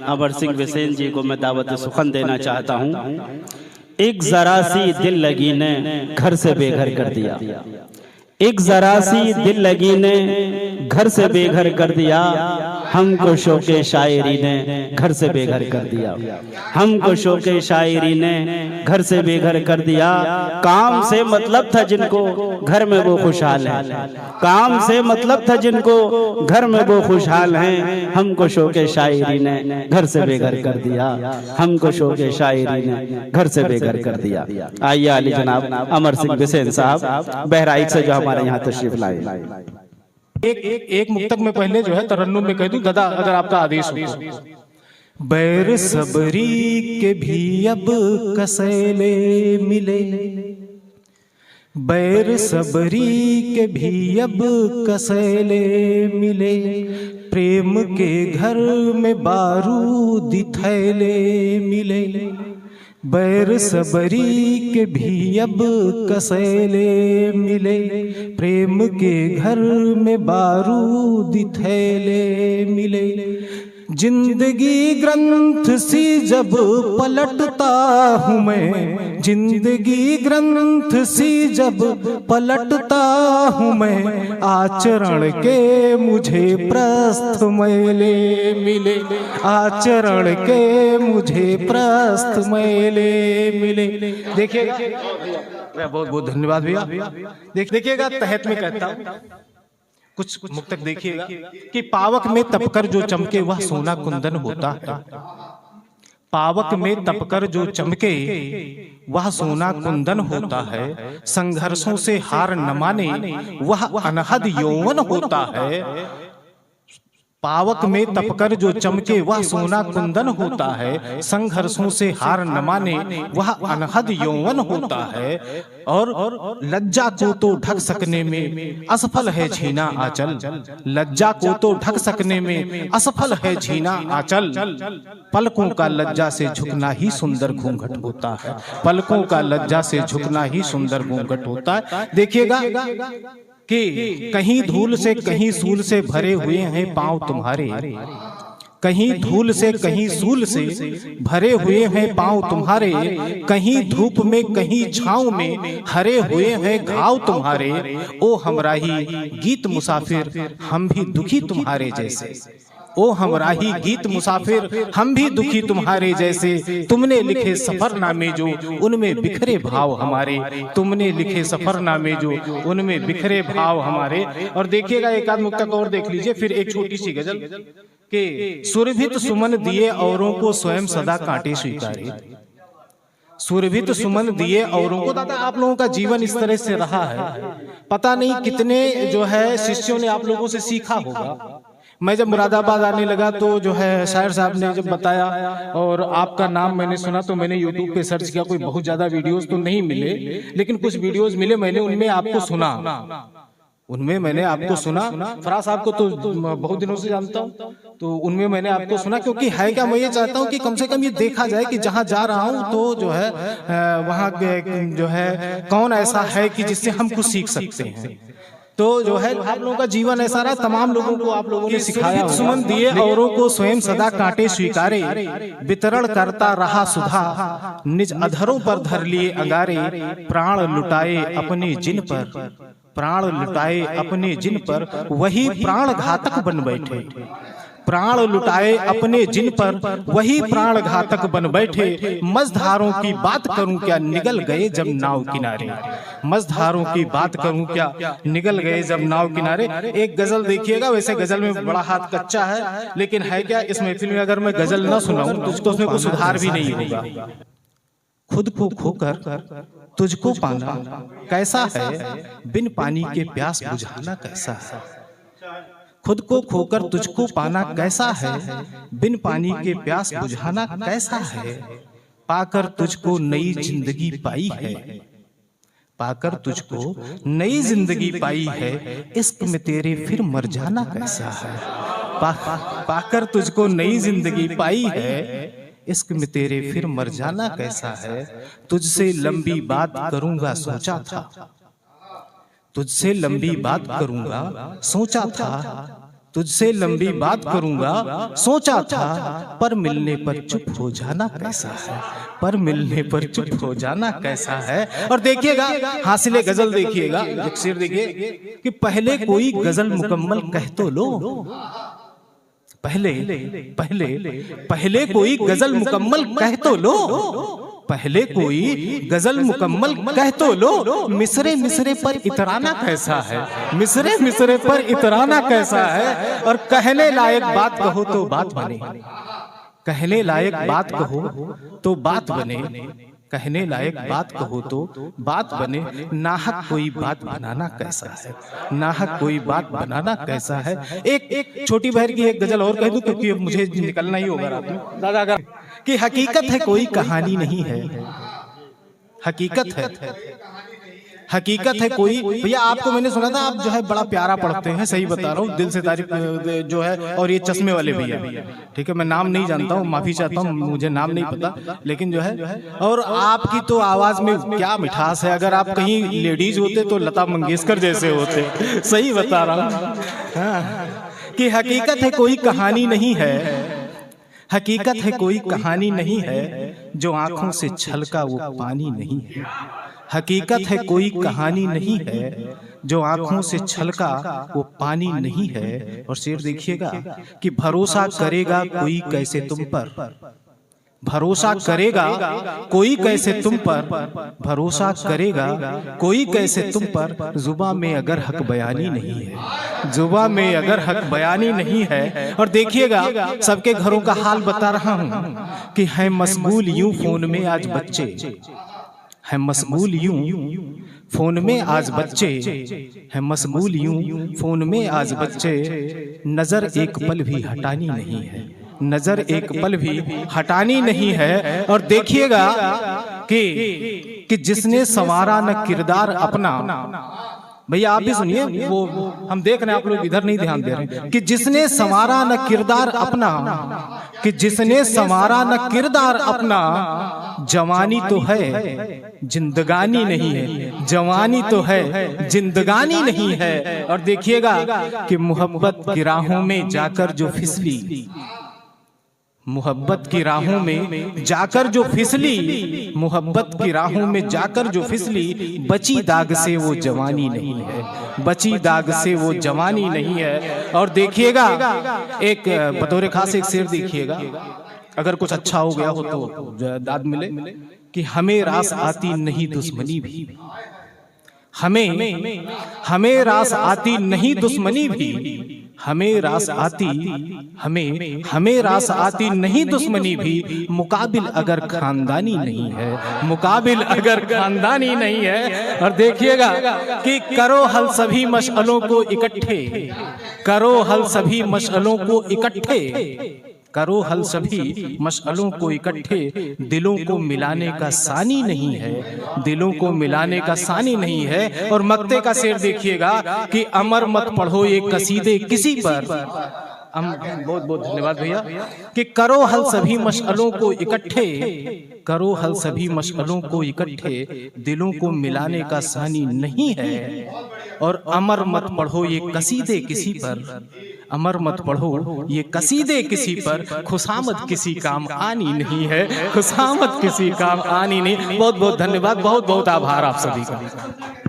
अमर सिंह बिसेन जी को मैं दावत सुखन देना चाहता हूँ। एक जरा सी दिल लगी ने घर से बेघर कर दिया, एक जरा सी दिल लगी ने घर से बेघर कर दिया, हमको शौके शायरी ने घर से बेघर कर दिया, हमको शौके शायरी ने घर से बेघर कर दिया। काम से मतलब था जिनको घर में वो खुशहाल है, काम से मतलब था जिनको घर में वो खुशहाल हैं, हमको शौके शायरी ने घर से बेघर कर दिया, हमको शौके शायरी ने घर से बेघर कर दिया। आइए अली जनाब अमर सिंह बिसेन साहब बहराइच से जो हमारे यहाँ तशरीफ लाए। एक मुक्तक में पहले जो है तरन्नुम में कह दूं गदा अगर आपका आदेश हो। बैर सबरी के भी अब कसैले मिले, बैर सबरी के भी अब कसैले मिले, प्रेम के घर में बारूदी थैले मिले, बैर सबरी के भी अब कसैले मिले, प्रेम के घर में बारूदी थैले मिले। जिंदगी ग्रंथ सी जब पलटता हूँ मैं, जिंदगी ग्रंथ सी जब पलटता हूँ मैं, आचरण के मुझे प्रस्थ मैले मिले, आचरण के मुझे प्रस्थ मैले मिले। देखिएगा, बहुत बहुत धन्यवाद भैया। देखिएगा तहत में कहता हूँ कुछ मुक्तक देखिएगा कि पावक में तपकर जो चमके वह सोना कुंदन होता है, पावक में तपकर जो चमके वह सोना कुंदन होता है, संघर्षों से हार न माने वह अनहद यौवन होता है। पावक में तपकर जो चमके वह सोना कुंदन होता है, संघर्षों से हार न माने वह अनहद यौवन होता है। और लज्जा को तो ढक सकने में असफल है छीना आंचल, लज्जा को तो ढक सकने में असफल है छीना आंचल, पलकों का लज्जा से झुकना ही सुंदर घूंघट होता है, पलकों का लज्जा से झुकना ही सुंदर घूंघट होता है। देखिएगा कि कहीं धूल से कहीं सूल से भरे हुए हैं पांव तुम्हारे, कहीं धूल से कहीं सूल से भरे हुए हैं पांव तुम्हारे, कहीं धूप में कहीं छांव में हरे हुए हैं घाव तुम्हारे। ओ हमराही गीत मुसाफिर हम भी दुखी तुम्हारे जैसे, ओ हमराही गीत मुसाफिर हम भी दुखी तुम्हारे जैसे, तुमने लिखे सफरनामे जो उनमें बिखरे भाव हमारे, तुमने लिखे सफरनामे जो उनमें बिखरे भाव हमारे। और देखिएगा एक आध मुक्तक और देख लीजिए, फिर एक छोटी सी गजल कि सुरभित सुमन दिए औरों को स्वयं सदा कांटे स्वीकारे, सुरभित सुमन दिए औरों को। दादा आप लोगों का जीवन इस तरह से रहा है, पता नहीं कितने जो है शिष्यों ने आप लोगों से सीखा होगा। मैं जब मुरादाबाद आने लगा तो जो है शायर साहब ने जब बताया और आपका नाम मैंने सुना तो मैंने YouTube पे सर्च किया, कोई बहुत ज्यादा वीडियोस तो नहीं मिले लेकिन कुछ वीडियोस मिले, मैंने उनमें आपको सुना, उनमें मैंने आपको सुना। फराज साहब को तो बहुत दिनों से जानता हूँ, तो उनमें मैंने आपको सुना। क्योंकि है क्या, मैं ये चाहता हूँ कि कम से कम ये देखा जाए कि जहाँ जा रहा हूँ तो जो है वहाँ जो है कौन ऐसा है कि जिससे हम कुछ सीख सकते हैं। तो जो है आप लोगों का जीवन ऐसा रहा, तमाम लोगों को आप लोगों ने सिखाया। सुमन दिए औरों को स्वयं सदा कांटे स्वीकारे, वितरण करता रहा सुधा, निज अधरों पर धर लिए अंगारे, प्राण लुटाए अपने जिन पर, प्राण लुटाए अपने जिन पर वही प्राण घातक बन बैठे, प्राण लुटाए अपने जिन पर वही प्राण घातक बन बैठे। मझधारों की बात करूं क्या निगल गए जब नाव किनारे, मझधारों की बात करूं क्या निगल गए जब नाव किनारे। एक गजल देखिएगा, वैसे गजल में बड़ा हाथ कच्चा है लेकिन है क्या, इस महफिल में अगर मैं गजल न सुनाऊं तो उसमें कोई सुधार भी नहीं होगा। खुद को खोकर तुझको पाना कैसा है, बिन पानी के प्यास बुझाना कैसा है, खुद को खोकर तुझको पाना कैसा है, बिन पानी के प्यास बुझाना कैसा है, पाकर तुझको नई जिंदगी पाई है, पाकर तुझको नई जिंदगी पाई है, इश्क में तेरे फिर मर जाना कैसा है, पाकर तुझको नई जिंदगी पाई है, इश्क में तेरे फिर मर जाना कैसा है। तुझसे लंबी बात करूंगा सोचा था, तुझसे लंबी बात करूंगा सोचा था, तुझसे लंबी बात करूंगा, सोचा था पर मिलने पर चुप हो जाना कैसा है, पर मिलने पर चुप हो जाना कैसा है। और देखिएगा हासिले गजल, देखिएगा एक शेर देखिए कि पहले कोई गजल मुकम्मल कह तो लो, पहले पहले पहले कोई गजल मुकम्मल कह तो लो, पहले कोई गजल मुकम्मल कह तो लो। मिसरे मिसरे पर इतराना कैसा है, मिसरे मिसरे पर इतराना कैसा है। और कहने लायक बात कहो तो बात बने, कहने लायक बात कहो तो बात बने, कहने लायक बात कहो तो बात बने। नाहक कोई बात बनाना कैसा है, नाहक कोई बात बनाना कैसा है। एक छोटी बहर की एक गजल और कह दूं क्योंकि अब मुझे निकलना ही होगा रात में दादा अगर, कि हकीकत है कोई कहानी नहीं है, हकीकत है, हकीकत है कोई। भैया आपको मैंने सुना था आप जो है बड़ा प्यारा पढ़ते हैं, सही बता रहा हूँ, दिल से तारीफ जो है। और ये चश्मे वाले भैया, ठीक है, मैं नाम नहीं जानता हूँ, माफी चाहता हूँ, मुझे नाम नहीं पता, लेकिन जो है और आपकी तो आवाज में क्या मिठास है। अगर आप कहीं लेडीज होते तो लता मंगेशकर जैसे होते, सही बता रहा हूँ। कि हकीकत है कोई कहानी नहीं है, हकीकत है कोई कहानी नहीं है, जो आंखों से छलका वो पानी नहीं है। हकीकत है कोई कहानी नहीं है, जो आंखों से छलका वो पानी नहीं है। और शेर देखिएगा कि भरोसा करेगा कोई कैसे तुम पर, भरोसा करेगा कोई कैसे तुम पर, भरोसा करेगा कोई कैसे तुम पर। जुबां में अगर हक बयानी नहीं है, जुबां में अगर हक बयानी नहीं है। और देखिएगा सबके घरों का हाल बता रहा हूं कि है मशगूल यूं फोन में आज बच्चे, है मशगूल यूं फोन में आज बच्चे, है मशगूल यूं फोन में आज बच्चे। नजर एक पल भी हटानी नहीं है, नजर एक पल भी हटानी नहीं है। और देखिएगा कि जिसने संवारा न किरदार अपना, भैया आप भी सुनिए, वो हम देख रहे हैं, आप लोग इधर नहीं ध्यान दे रहे, कि जिसने संवारा न किरदार अपना, कि जिसने संवारा न किरदार अपना। जवानी तो है जिंदगानी नहीं है, जवानी तो है जिंदगानी नहीं है। और देखिएगा कि मोहब्बत की राहों में जाकर जो फिसली, मोहब्बत की राहों में जाकर जो फिसली, मोहब्बत की राहों में जाकर जो फिसली। बची दाग से वो जवानी नहीं है, बची दाग से वो जवानी नहीं है। और देखिएगा एक बतौर खास एक शेर देखिएगा, अगर कुछ अच्छा हो गया हो तो दाद मिले, कि हमें रास आती नहीं दुश्मनी भी, हमें रास आती नहीं दुश्मनी भी, हमें रास आती, हमें रास आती नहीं दुश्मनी भी। मुकाबिल अगर खानदानी नहीं है, मुकाबिल अगर खानदानी नहीं है। और देखिएगा कि करो हल सभी मशअलों को इकट्ठे, करो हल सभी मशअलों को इकट्ठे, करो हल सभी मशअलों को इकट्ठे। दिलों को मिलाने का सानी नहीं है, दिलों को मिलाने का सानी नहीं है। और मक्ते का शेर देखिएगा कि अमर मत पढ़ो ये कसीदे किसी पर। बहुत बहुत धन्यवाद भैया। कि करो हल सभी मशअलों को इकट्ठे, करो हल सभी मशअलों को इकट्ठे। दिलों को मिलाने का सानी नहीं है। और अमर मत पढ़ो ये कसीदे किसी पर, अमर मत पढ़ो ये कसीदे किसी पर। खुशामद किसी काम आनी नहीं है, खुशामद किसी काम आनी नहीं। बहुत बहुत धन्यवाद, बहुत बहुत आभार आप सभी का।